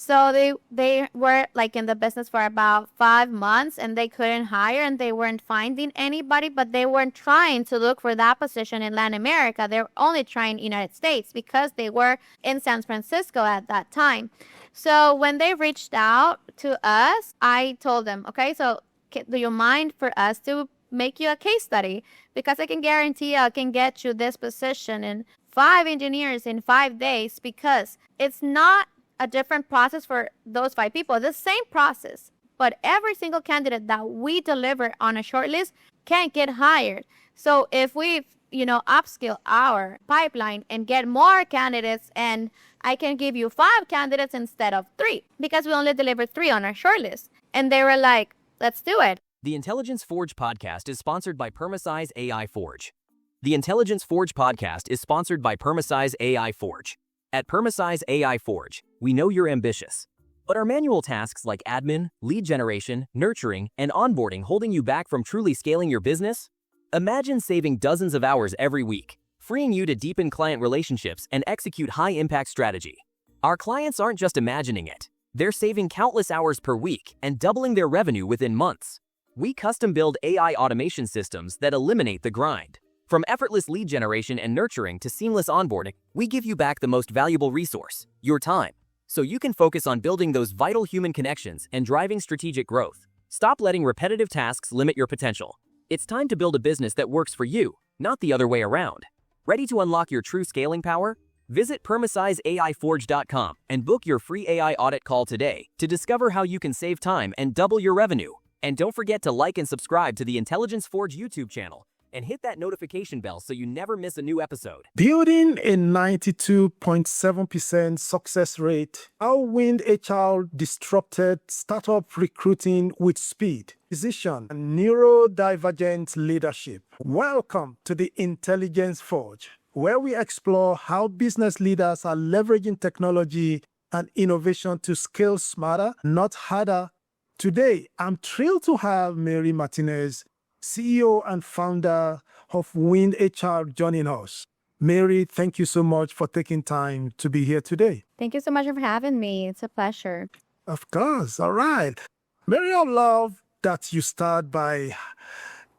So they were like in the business for about 5 months and they couldn't hire and they weren't finding anybody, but they weren't trying to look for that position in Latin America. They were only trying United States because they were in San Francisco at that time. So when they reached out to us, I told them, okay, so do you mind for us to make you a case study? Because I can guarantee I can get you this position in 5 engineers in 5 days, because it's not a different process for those 5 people. The same process, but every single candidate that we deliver on a short list can get hired. So if we, upskill our pipeline and get more candidates, and I can give you 5 candidates instead of 3, because we only delivered 3 on our short list. And they were like, let's do it. The Intelligence Forge podcast is sponsored by Permasize AI Forge. The Intelligence Forge podcast is sponsored by Permasize AI Forge. At Permasize AI Forge, we know you're ambitious, but are manual tasks like admin, lead generation, nurturing, and onboarding holding you back from truly scaling your business? Imagine saving dozens of hours every week, freeing you to deepen client relationships and execute high-impact strategy. Our clients aren't just imagining it. They're saving countless hours per week and doubling their revenue within months. We custom-build AI automation systems that eliminate the grind. From effortless lead generation and nurturing to seamless onboarding, we give you back the most valuable resource, your time, so you can focus on building those vital human connections and driving strategic growth. Stop letting repetitive tasks limit your potential. It's time to build a business that works for you, not the other way around. Ready to unlock your true scaling power? Visit PermasizeAIForge.com and book your free AI audit call today to discover how you can save time and double your revenue. And don't forget to like and subscribe to the Intelligence Forge YouTube channel and hit that notification bell so you never miss a new episode. Building a 92.7% success rate, how Wind HR disrupted startup recruiting with speed, precision, and neurodivergent leadership. Welcome to the Intelligence Forge, where we explore how business leaders are leveraging technology and innovation to scale smarter, not harder. Today, I'm thrilled to have Mary Martinez, CEO and founder of Wind HR, joining us. Mary, thank you so much for taking time to be here today. Thank you so much for having me. It's a pleasure. Of course. All right. Mary, I love that you start by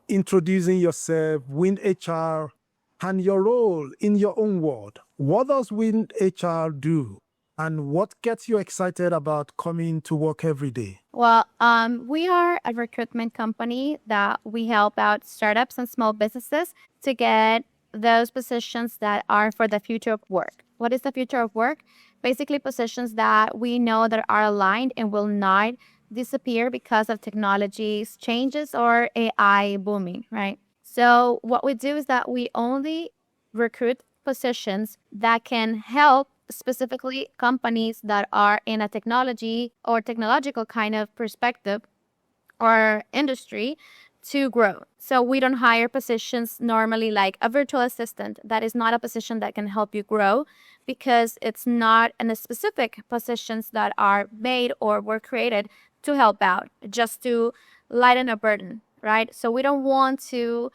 introducing yourself, Wind HR, and your role in your own world. What does Wind HR do? And what gets you excited about coming to work every day? Well, we are a recruitment company that we help out startups and small businesses to get those positions that are for the future of work. What is the future of work? Basically, positions that we know that are aligned and will not disappear because of technology's changes or AI booming, right? So what we do is that we only recruit positions that can help specifically companies that are in a technology or technological kind of perspective or industry to grow. So we don't hire positions normally like a virtual assistant. That is not a position that can help you grow, because it's not in the specific positions that are made or were created to help out, just to lighten a burden, right? So we don't want to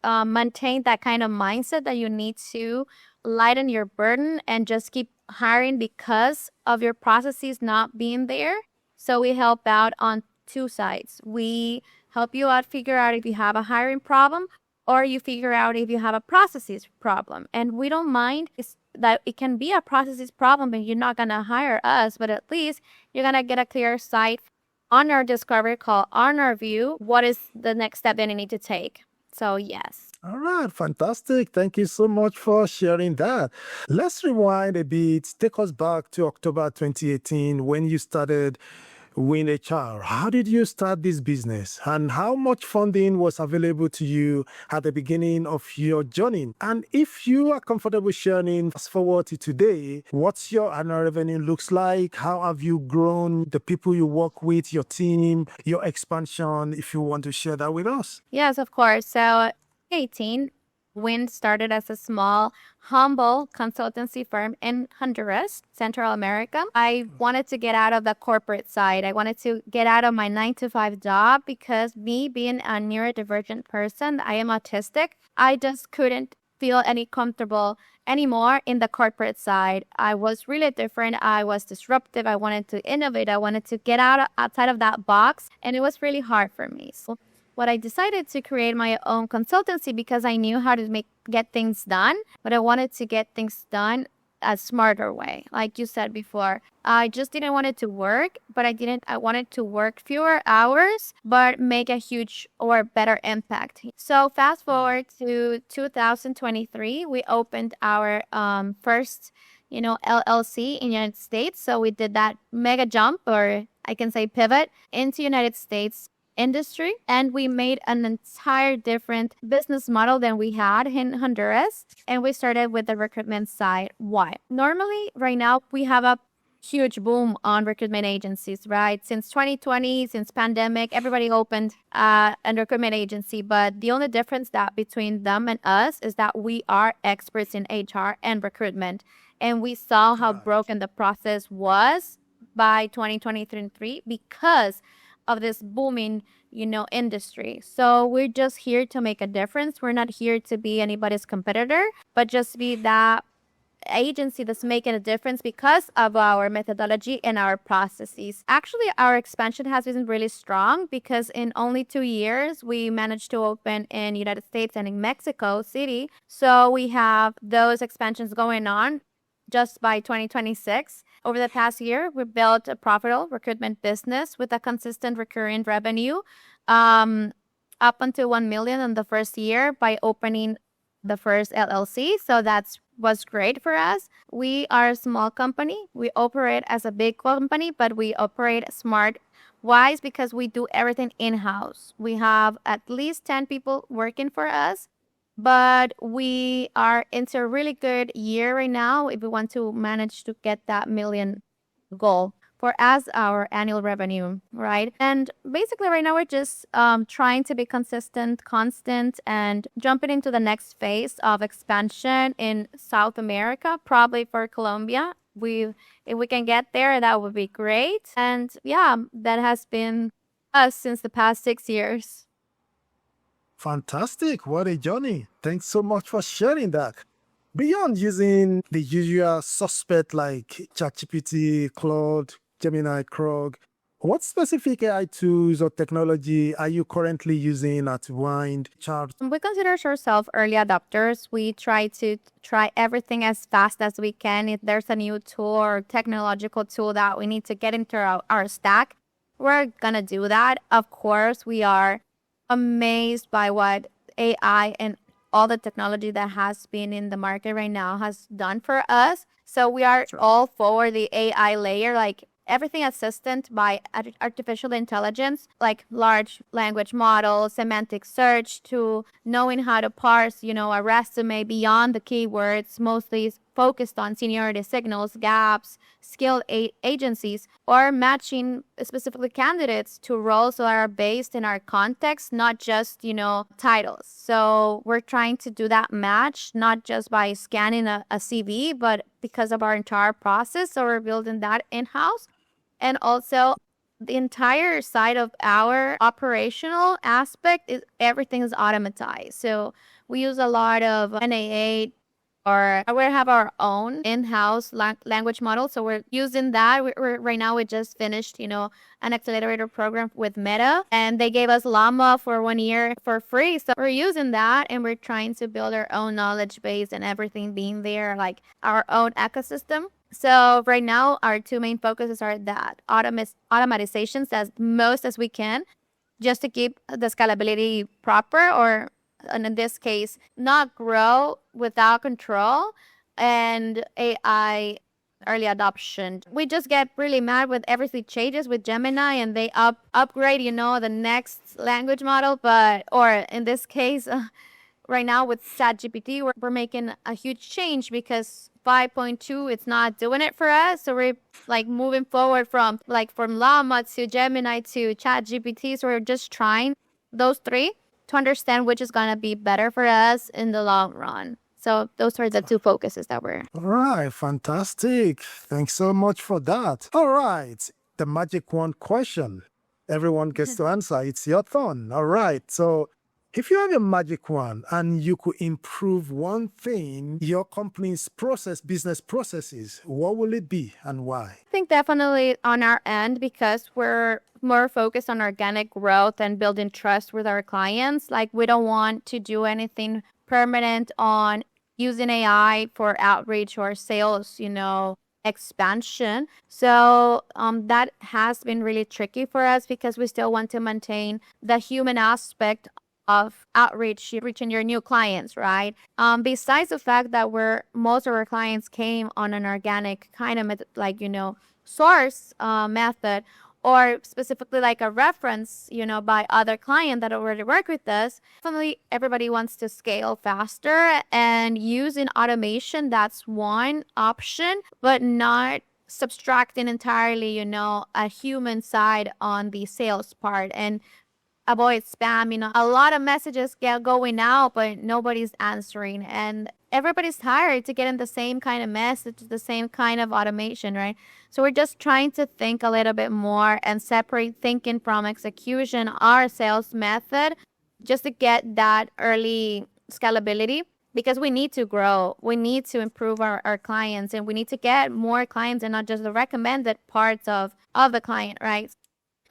maintain that kind of mindset that you need to lighten your burden and just keep hiring because of your processes not being there. So we help out on 2 sides. We help you out figure out if you have a hiring problem, or you figure out if you have a processes problem. And we don't mind that it can be a processes problem and you're not going to hire us, but at least you're going to get a clear sight on our discovery call, on our view, what is the next step that you need to take. So yes. All right, fantastic. Thank you so much for sharing that. Let's rewind a bit. Take us back to October 2018 when you started Wind HR. How did you start this business, and how much funding was available to you at the beginning of your journey? And if you are comfortable sharing, fast forward to today, what's your annual revenue looks like? How have you grown, the people you work with, your team, your expansion, if you want to share that with us? Yes, of course. So 18, Wind started as a small, humble consultancy firm in Honduras, Central America. I wanted to get out of the corporate side. I wanted to get out of my 9-to-5 job, because me being a neurodivergent person, I am autistic. I just couldn't feel any comfortable anymore in the corporate side. I was really different. I was disruptive. I wanted to innovate. I wanted to get outside of that box, and it was really hard for me. So what I decided to create my own consultancy because I knew how to get things done, but I wanted to get things done a smarter way. Like you said before, I just didn't want it to work, but I wanted to work fewer hours, but make a huge or better impact. So fast forward to 2023, we opened our first, LLC in United States. So we did that mega jump, or I can say pivot, into United States industry, and we made an entire different business model than we had in Honduras, and we started with the recruitment side. Why? Normally right now we have a huge boom on recruitment agencies, right? Since 2020, since pandemic, everybody opened a recruitment agency, but the only difference that between them and us is that we are experts in HR and recruitment, and we saw how broken the process was by 2023 because of this booming, industry. So we're just here to make a difference. We're not here to be anybody's competitor, but just be that agency that's making a difference because of our methodology and our processes. Actually, our expansion has been really strong because in only 2 years, we managed to open in United States and in Mexico City. So we have those expansions going on just by 2026. Over the past year, we built a profitable recruitment business with a consistent recurring revenue up until 1 million in the first year by opening the first LLC. So that was great for us. We are a small company. We operate as a big company, but we operate smart wise because we do everything in-house. We have at least 10 people working for us. But we are into a really good year right now if we want to manage to get that million goal for as our annual revenue, right? And basically right now we're just trying to be consistent, constant, and jumping into the next phase of expansion in South America, probably for Colombia. If we can get there, that would be great. And yeah, that has been us since the past 6 years. Fantastic. What a journey. Thanks so much for sharing that. Beyond using the usual suspect like ChatGPT, Claude, Gemini, Krog, what specific AI tools or technology are you currently using at Wind Chart? We consider ourselves early adopters. We try to try everything as fast as we can. If there's a new tool or technological tool that we need to get into our stack, we're going to do that. Of course, we are amazed by what AI and all the technology that has been in the market right now has done for us. So we are all for the AI layer, like everything assistant by artificial intelligence, like large language models, semantic search, to knowing how to parse, a resume beyond the keywords, mostly focused on seniority signals, gaps, skilled agencies, or matching specifically candidates to roles that are based in our context, not just, titles. So we're trying to do that match, not just by scanning a CV, but because of our entire process. So we're building that in-house. And also the entire side of our operational aspect is everything is automatized. So we use a lot of NA8, or we have our own in-house language model. So we're using that. Right now we just finished, an accelerator program with Meta, and they gave us Llama for 1 year for free. So we're using that, and we're trying to build our own knowledge base and everything being there, like our own ecosystem. So right now, our 2 main focuses are that automatizations as most as we can, just to keep the scalability proper, or in this case, not grow without control, and AI early adoption. We just get really mad with everything changes with Gemini, and they upgrade, the next language model, or in this case, right now with ChatGPT, we're making a huge change because 5.2, it's not doing it for us. So we're like moving forward from Llama to Gemini to ChatGPT. So we're just trying those 3 to understand which is going to be better for us in the long run. So those are the 2 focuses that we're. All right, fantastic. Thanks so much for that. All right, the magic one question. Everyone gets to answer. It's your turn. All right, so If you have a magic wand and you could improve one thing, your company's business processes, what will it be and why? I think definitely on our end, because we're more focused on organic growth and building trust with our clients. Like, we don't want to do anything permanent on using AI for outreach or sales, expansion. So that has been really tricky for us because we still want to maintain the human aspect of outreach, reaching your new clients, right? Besides the fact that most of our clients came on an organic kind of method, like, source method, or specifically like a reference, by other client that already work with us. Definitely everybody wants to scale faster, and using automation, that's one option, but not subtracting entirely, a human side on the sales part, and avoid spam. A lot of messages get going out, but nobody's answering. And everybody's tired to get in the same kind of message, the same kind of automation, right? So we're just trying to think a little bit more and separate thinking from execution, our sales method, just to get that early scalability. Because we need to grow, we need to improve our clients, and we need to get more clients and not just the recommended parts of the client, right?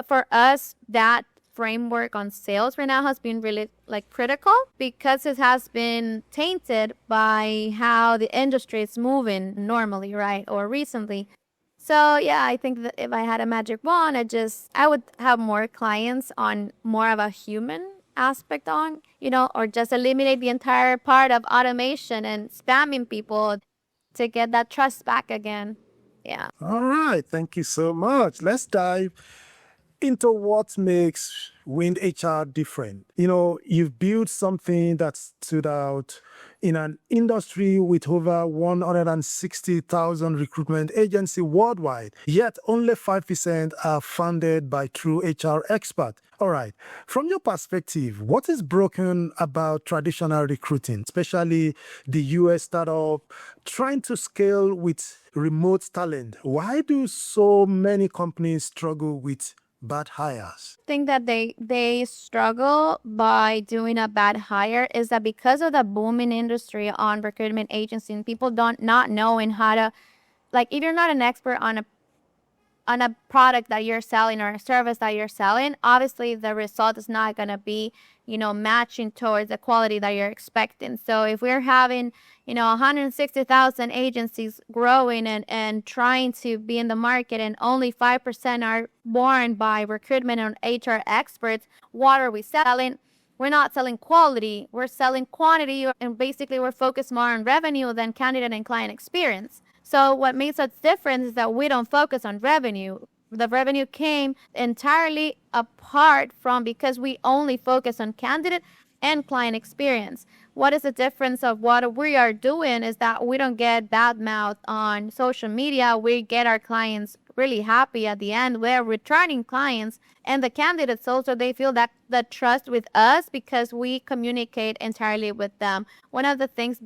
For us, that framework on sales right now has been really critical, because it has been tainted by how the industry is moving normally, right, or recently. So yeah, I think that if I had a magic wand, I would have more clients on more of a human aspect on, or just eliminate the entire part of automation and spamming people to get that trust back again. Yeah. All right, thank you so much. Let's dive into what makes Wind HR different. You've built something that stood out in an industry with over 160,000 recruitment agencies worldwide, yet only 5% are funded by true HR experts. All right, from your perspective, what is broken about traditional recruiting, especially the US startup trying to scale with remote talent? Why do so many companies struggle with bad hires? I think that they struggle by doing a bad hire is that because of the booming industry on recruitment agency, and people not knowing how to, if you're not an expert on a product that you're selling or a service that you're selling, obviously the result is not going to be, matching towards the quality that you're expecting. So if we're having, 160,000 agencies growing and trying to be in the market, and only 5% are born by recruitment and HR experts, what are we selling? We're not selling quality, we're selling quantity, and basically we're focused more on revenue than candidate and client experience. So what makes us different is that we don't focus on revenue. The revenue came entirely apart from, because we only focus on candidate and client experience. What is the difference of what we are doing is that we don't get bad mouth on social media. We get our clients really happy at the end. We're returning clients, and the candidates also, they feel that the trust with us because we communicate entirely with them. One of the things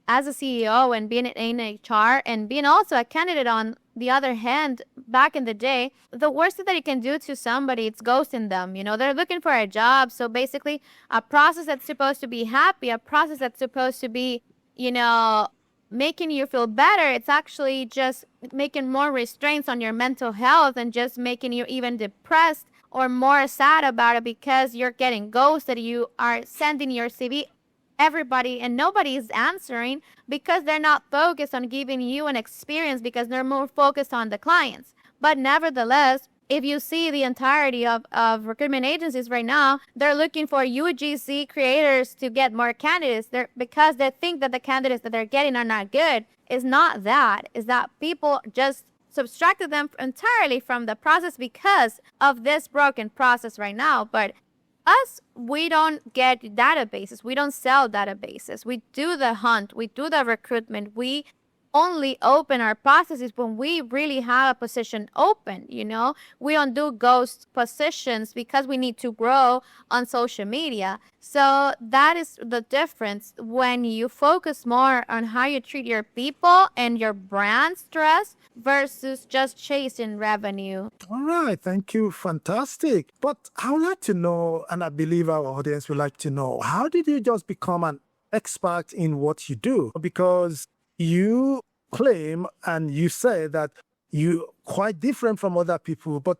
as a CEO and being in HR and being also a candidate on the other hand, back in the day, the worst thing that you can do to somebody, it's ghosting them. They're looking for a job. So basically, a process that's supposed to be happy, a process that's supposed to be, making you feel better, it's actually just making more restraints on your mental health and just making you even depressed or more sad about it because you're getting ghosted. You are sending your CV everybody and nobody is answering because they're not focused on giving you an experience, because they're more focused on the clients. But nevertheless, if you see the entirety of recruitment agencies right now, they're looking for UGC creators to get more candidates because they think that the candidates that they're getting are not good. It's not that. It's that people just subtracted them entirely from the process because of this broken process right now. But us, we don't get databases. We don't sell databases. We do the hunt. We do the recruitment. We only open our processes when we really have a position open. We don't do ghost positions because we need to grow on social media. So that is the difference when you focus more on how you treat your people and your brand stress versus just chasing revenue. All right, thank you. Fantastic. But I would like to know, and I believe our audience would like to know, how did you just become an expert in what you do? Because you claim and you say that you're quite different from other people, but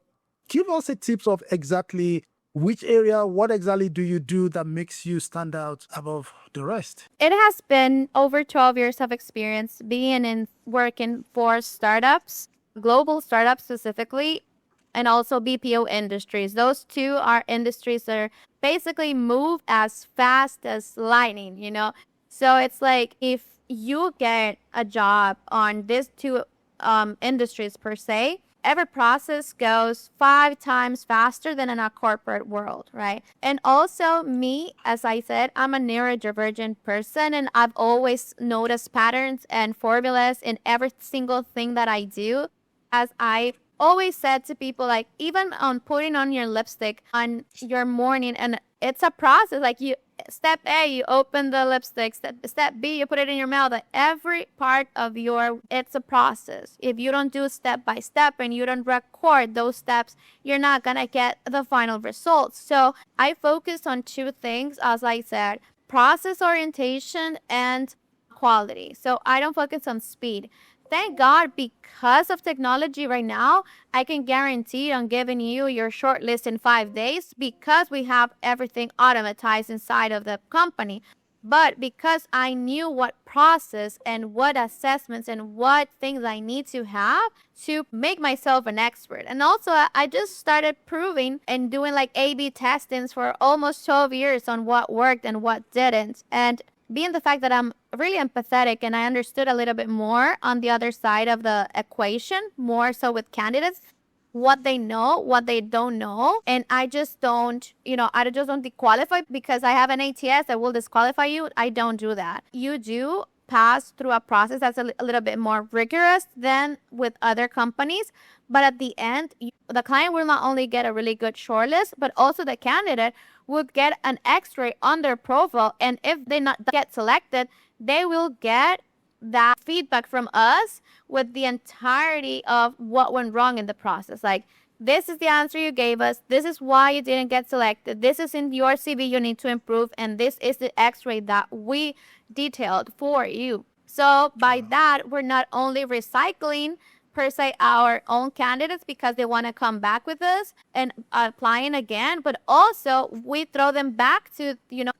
give us a tips of exactly which area, what exactly do you do that makes you stand out above the rest? It has been over 12 years of experience being in working for startups, global startups specifically, and also BPO industries. Those two are industries that are basically move as fast as lightning. So it's like if you get a job on these two industries per se, every process goes 5 times faster than in a corporate world, right? And also me, as I said, I'm a neurodivergent person, and I've always noticed patterns and formulas in every single thing that I do. As I always said to people, like even on putting on your lipstick on your morning, and it's a process. Like step A, you open the lipstick. Step B, you put it in your mouth. Like every part of it's a process. If you don't do step by step and you don't record those steps, you're not gonna get the final results. So I focus on 2 things, as I said: process orientation and quality. So I don't focus on speed. Thank God, because of technology right now, I can guarantee on giving you your short list in 5 days because we have everything automatized inside of the company. But because I knew what process and what assessments and what things I need to have to make myself an expert. And also, I just started proving and doing like A/B testings for almost 12 years on what worked and what didn't. And being the fact that I'm really empathetic and I understood a little bit more on the other side of the equation, more so with candidates, what they know, what they don't know. And I just don't disqualify because I have an ATS that will disqualify you. I don't do that. You do pass through a process that's a little bit more rigorous than with other companies. But at the end, the client will not only get a really good shortlist, but also the candidate would get an X-ray on their profile. And if they not get selected, they will get that feedback from us with the entirety of what went wrong in the process. Like, this is the answer you gave us. This is why you didn't get selected. This is in your CV you need to improve. And this is the X-ray that we detailed for you. So by that, we're not only recycling per se our own candidates because they want to come back with us and applying again, but also we throw them back to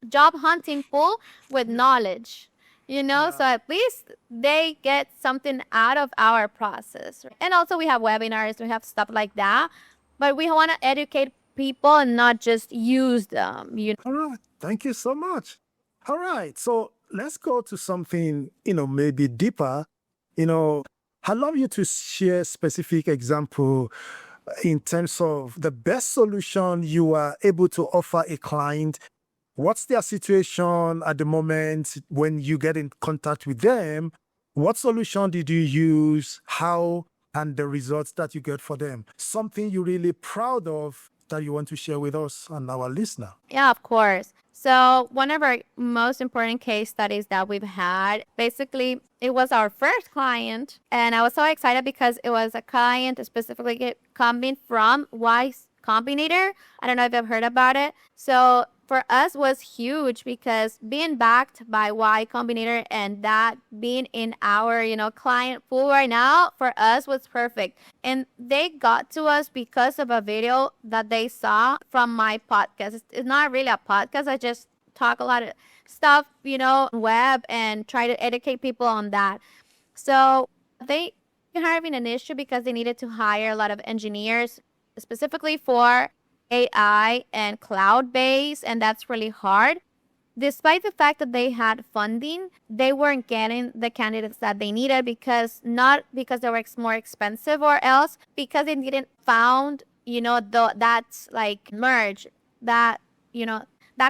job hunting pool with knowledge. So at least they get something out of our process. And also we have webinars, we have stuff like that, but we want to educate people and not just use them. All right, thank you so much. All right, so let's go to something maybe deeper. I'd love you to share specific example in terms of the best solution you are able to offer a client. What's their situation at the moment when you get in contact with them? What solution did you use? How? And the results that you get for them. Something you're really proud of that you want to share with us and our listener. Yeah, of course. So one of our most important case studies that we've had, basically, it was our first client. And I was so excited because it was a client specifically coming from Y Combinator. I don't know if you've heard about it. So for us was huge because being backed by Y Combinator and that being in our, client pool right now for us was perfect. And they got to us because of a video that they saw from my podcast. It's not really a podcast. I just talk a lot of stuff, web and try to educate people on that. So they were having an issue because they needed to hire a lot of engineers specifically for AI and cloud-based, and that's really hard. Despite the fact that they had funding, they weren't getting the candidates that they needed not because they were more expensive or else, because they didn't found, that's like merge, that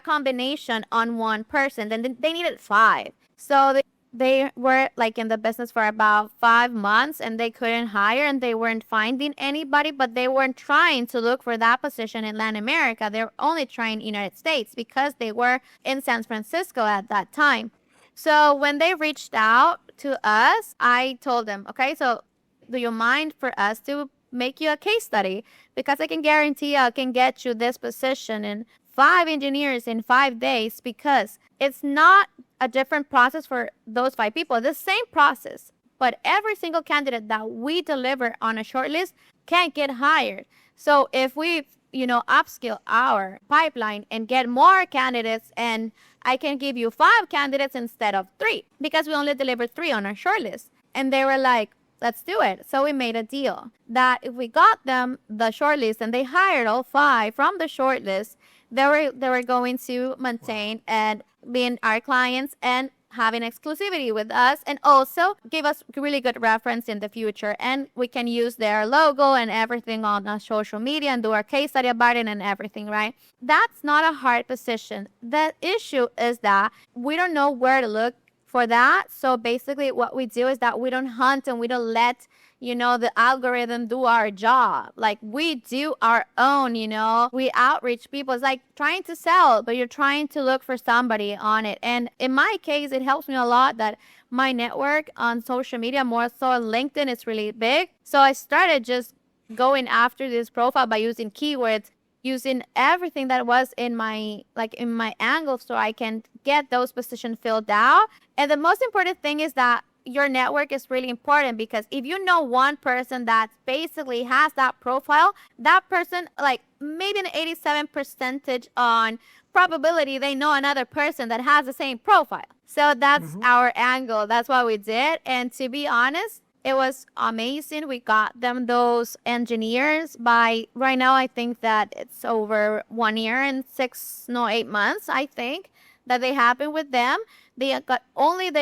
combination on one person. Then they needed 5. So they were like in the business for about 5 months and they couldn't hire and they weren't finding anybody, but they weren't trying to look for that position in Latin America. They were only trying United States because they were in San Francisco at that time. So when they reached out to us, I told them, okay, so do you mind for us to make you a case study? Because I can guarantee I can get you this position and 5 engineers in 5 days, because it's not a different process for those 5 people. The same process, but every single candidate that we deliver on a shortlist can't get hired. So if we, upskill our pipeline and get more candidates, and I can give you 5 candidates instead of 3, because we only delivered 3 on our shortlist. And they were like, let's do it. So we made a deal that if we got them the shortlist and they hired all 5 from the shortlist, they were going to maintain and being our clients and having exclusivity with us, and also give us really good reference in the future. And we can use their logo and everything on our social media and do our case study about it and everything, right? That's not a hard position. The issue is that we don't know where to look for that. So basically what we do is that we don't hunt and we don't let the algorithm do our job. Like, we do our own, we outreach people. It's like trying to sell, but you're trying to look for somebody on it. And in my case, it helps me a lot that my network on social media, more so on LinkedIn, is really big. So I started just going after this profile by using keywords, using everything that was in my angle, so I can get those positions filled out. And the most important thing is that your network is really important, because if you know one person that basically has that profile, that person, like maybe an 87% on probability, they know another person that has the same profile. So that's our angle. That's what we did. And to be honest, it was amazing. We got them those engineers by right now. I think that it's over 1 year and 8 months, I think, that they happened with them. They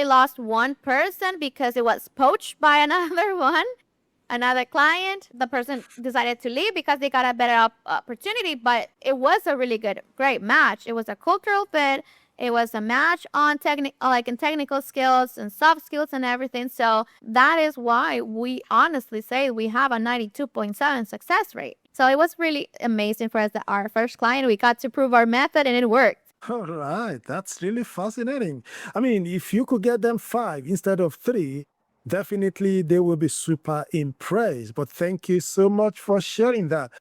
lost one person because it was poached by another client. The person decided to leave because they got a better opportunity, but it was a really great match. It was a cultural fit. It was a match on technical skills and soft skills and everything. So that is why we honestly say we have a 92.7 success rate. So it was really amazing for us that our first client, we got to prove our method and it worked. All right, that's really fascinating. I mean, if you could get them 5 instead of 3, definitely they will be super impressed. But thank you so much for sharing that.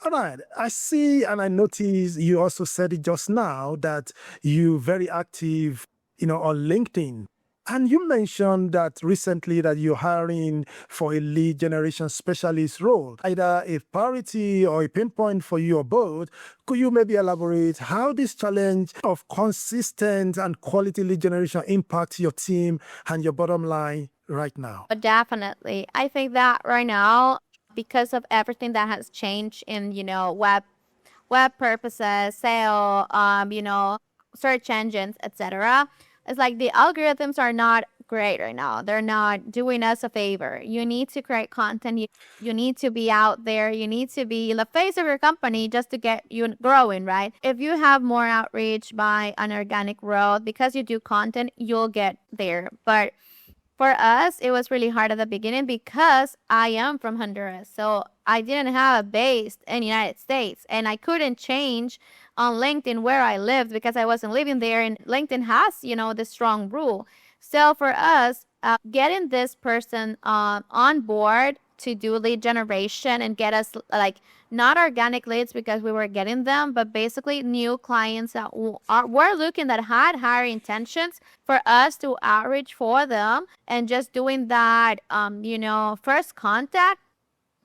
All right, I see and I notice you also said it just now that you're very active, on LinkedIn. And you mentioned that recently that you're hiring for a lead generation specialist role, either a priority or a pain point for you or both. Could you maybe elaborate how this challenge of consistent and quality lead generation impacts your team and your bottom line right now? Definitely. I think that right now, because of everything that has changed in, web purposes, SEO, search engines, etc., it's like the algorithms are not great right now. They're not doing us a favor. You need to create content. You need to be out there. You need to be the face of your company just to get you growing, right? If you have more outreach by an organic route, because you do content, you'll get there. But for us, it was really hard at the beginning because I am from Honduras. So I didn't have a base in the United States, and I couldn't change on LinkedIn where I lived because I wasn't living there. And LinkedIn has, the strong rule. So for us, getting this person on board to do lead generation and get us not organic leads because we were getting them, but basically new clients that were looking, that had higher intentions for us to outreach for them, and just doing that, first contact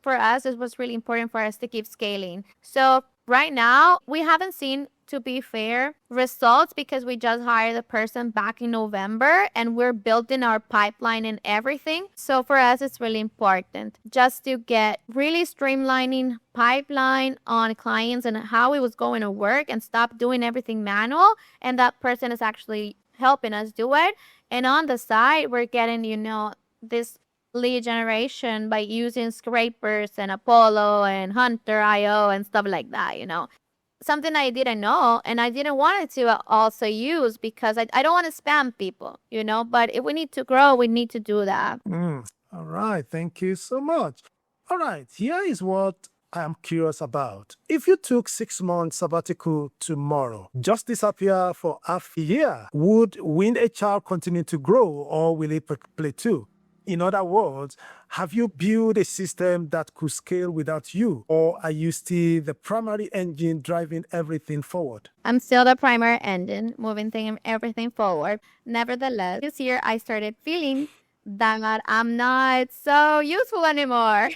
for us, it was really important for us to keep scaling. So right now, we haven't seen, to be fair, results because we just hired the person back in November and we're building our pipeline and everything. So for us, it's really important just to get really streamlining pipeline on clients and how it was going to work, and stop doing everything manual. And that person is actually helping us do it. And on the side, we're getting, this lead generation by using scrapers and Apollo and Hunter.io and stuff like that, something I didn't know and I didn't want it to also use because I don't want to spam people, but if we need to grow, we need to do that. All right, thank you so much. All right, here is what I am curious about. If you took 6 months sabbatical tomorrow, just disappear for half a year, would Wind HR continue to grow or will it plateau? In other words, have you built a system that could scale without you, or are you still the primary engine driving everything forward? I'm still the primary engine, moving everything forward. Nevertheless, this year I started feeling that I'm not so useful anymore.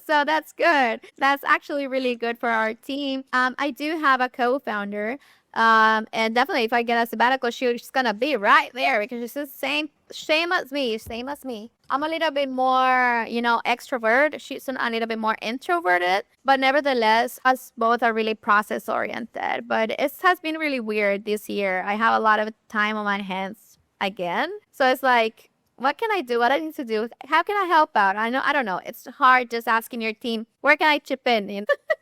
So that's good. That's actually really good for our team. I do have a co-founder. And definitely if I get a sabbatical, she's gonna be right there because she's the same as me. I'm a little bit more, extrovert. She's a little bit more introverted, but nevertheless, us both are really process oriented. But it has been really weird this year. I have a lot of time on my hands again. So it's like, what can I do? What I need to do? How can I help out? I don't know. It's hard just asking your team, where can I chip in?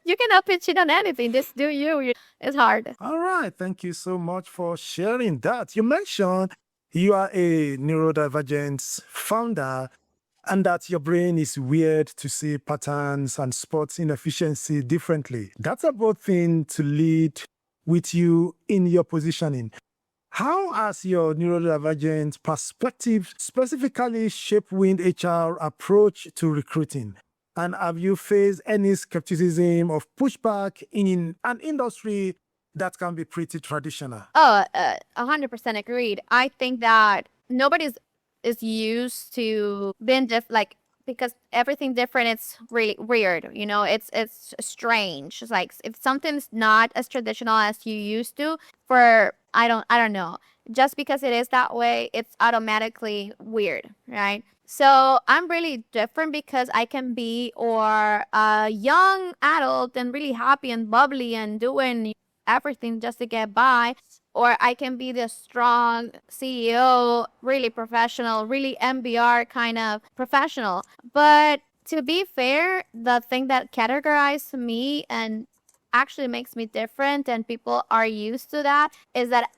You cannot pitch in on anything. Just do you. It's hard. All right, thank you so much for sharing that. You mentioned you are a neurodivergent founder and that your brain is weird to see patterns and spot inefficiency differently. That's a broad thing to lead with you in your positioning. How has your neurodivergent perspective specifically shaped Wind HR approach to recruiting? And have you faced any skepticism of pushback in an industry that can be pretty traditional? 100% agreed. I think that nobody is used to being because everything different, it's really weird. It's strange. It's like if something's not as traditional as you used to, I don't know. Just because it is that way, it's automatically weird, right? So I'm really different because I can be a young adult and really happy and bubbly and doing everything just to get by. Or I can be the strong CEO, really professional, really MBR kind of professional. But to be fair, the thing that categorizes me and actually makes me different and people are used to that is that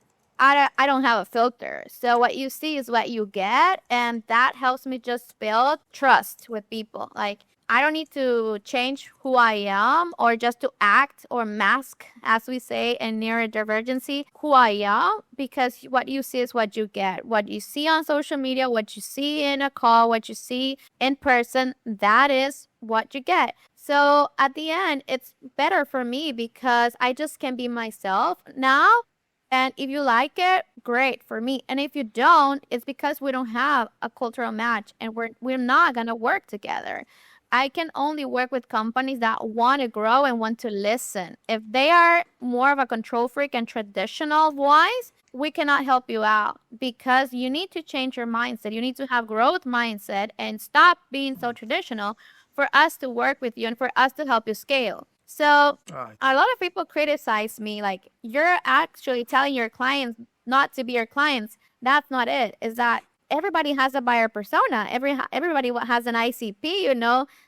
I don't have a filter. So what you see is what you get. And that helps me just build trust with people. Like, I don't need to change who I am or just to act or mask, as we say in neurodivergency, who I am, because what you see is what you get. What you see on social media, what you see in a call, what you see in person, that is what you get. So at the end, it's better for me because I just can be myself now. And if you like it, great for me. And if you don't, it's because we don't have a cultural match and we're not going to work together. I can only work with companies that want to grow and want to listen. If they are more of a control freak and traditional wise, we cannot help you out because you need to change your mindset. You need to have growth mindset and stop being so traditional for us to work with you and for us to help you scale. So a lot of people criticize me like, you're actually telling your clients not to be your clients. That's not it. Is that everybody has a buyer persona. Everybody has an ICP,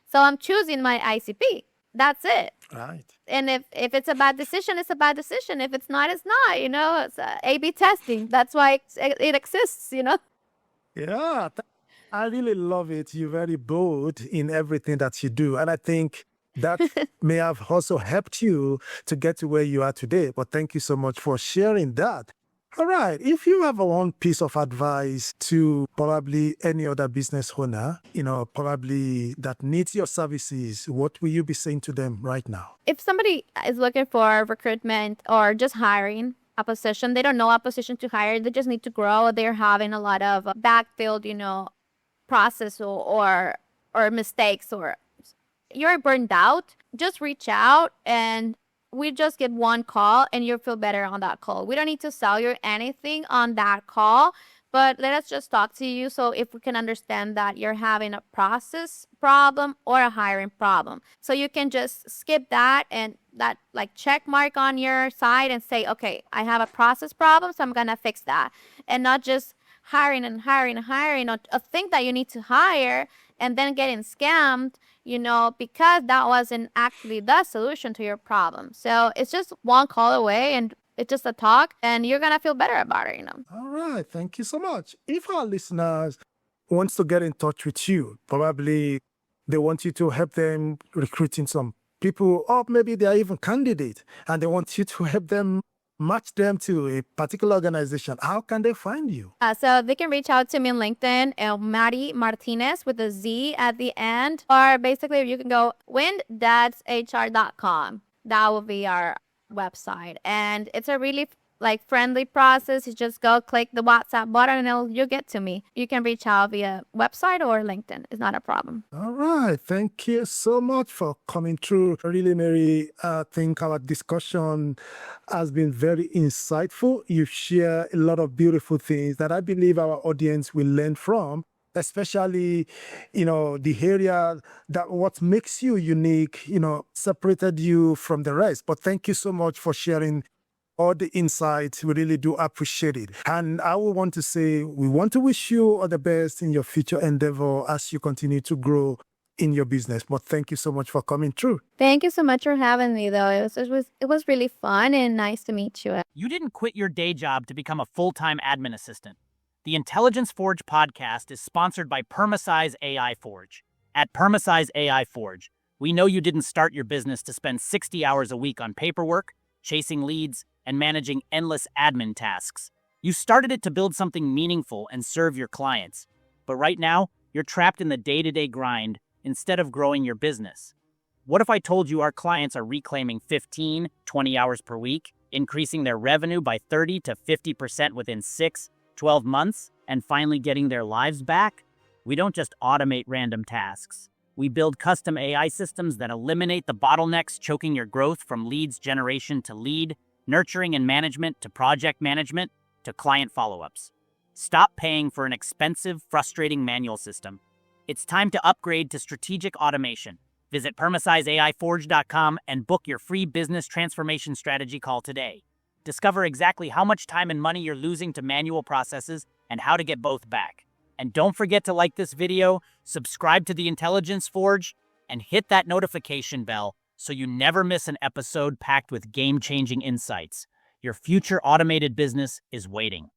So I'm choosing my ICP. That's it. Right. And if it's a bad decision, it's a bad decision. If it's not, it's not. It's A/B testing. That's why it exists. Yeah, I really love it. You're very bold in everything that you do. And I think that may have also helped you to get to where you are today. But thank you so much for sharing that. All right. If you have one piece of advice to probably any other business owner, probably that needs your services, what will you be saying to them right now? If somebody is looking for recruitment or just hiring a position, they don't know a position to hire, they just need to grow. They're having a lot of backfilled, process or mistakes, or you're burned out, just reach out and we just get one call and you'll feel better on that call. We don't need to sell you anything on that call, but let us just talk to you. So if we can understand that you're having a process problem or a hiring problem, so you can just skip that and that like check mark on your side and say, okay, I have a process problem, so I'm going to fix that, and not just hiring or a thing that you need to hire and then getting scammed, because that wasn't actually the solution to your problem. So it's just one call away, and it's just a talk, and you're gonna feel better about it. All right. Thank you so much. If our listeners wants to get in touch with you, probably they want you to help them recruiting some people, or maybe they are even candidates and they want you to help them match them to a particular organization. How can they find you? So they can reach out to me on LinkedIn, Mary Martinez with a Z at the end. Or basically, you can go winddadshr.com. That will be our website. And it's a really friendly process. You just go click the WhatsApp button and you'll get to me. You can reach out via website or LinkedIn. It's not a problem. All right. Thank you so much for coming through. Really, Mary, I think our discussion has been very insightful. You share a lot of beautiful things that I believe our audience will learn from, especially, the area that what makes you unique, separated you from the rest. But thank you so much for sharing all the insights. We really do appreciate it. And I would want to say, we want to wish you all the best in your future endeavor as you continue to grow in your business. But thank you so much for coming through. Thank you so much for having me, though. It was really fun and nice to meet you. You didn't quit your day job to become a full-time admin assistant. The Intelligence Forge podcast is sponsored by Permasize AI Forge. At Permasize AI Forge, we know you didn't start your business to spend 60 hours a week on paperwork, chasing leads, and managing endless admin tasks. You started it to build something meaningful and serve your clients. But right now, you're trapped in the day-to-day grind instead of growing your business. What if I told you our clients are reclaiming 15, 20 hours per week, increasing their revenue by 30 to 50% within 6, 12 months, and finally getting their lives back? We don't just automate random tasks. We build custom AI systems that eliminate the bottlenecks choking your growth, from leads generation to lead, nurturing and management to project management to client follow-ups. Stop paying for an expensive, frustrating manual system. It's time to upgrade to strategic automation. Visit PermasizeAIForge.com and book your free business transformation strategy call today. Discover exactly how much time and money you're losing to manual processes and how to get both back. And don't forget to like this video, subscribe to the Intelligence Forge, and hit that notification bell so you never miss an episode packed with game-changing insights. Your future automated business is waiting.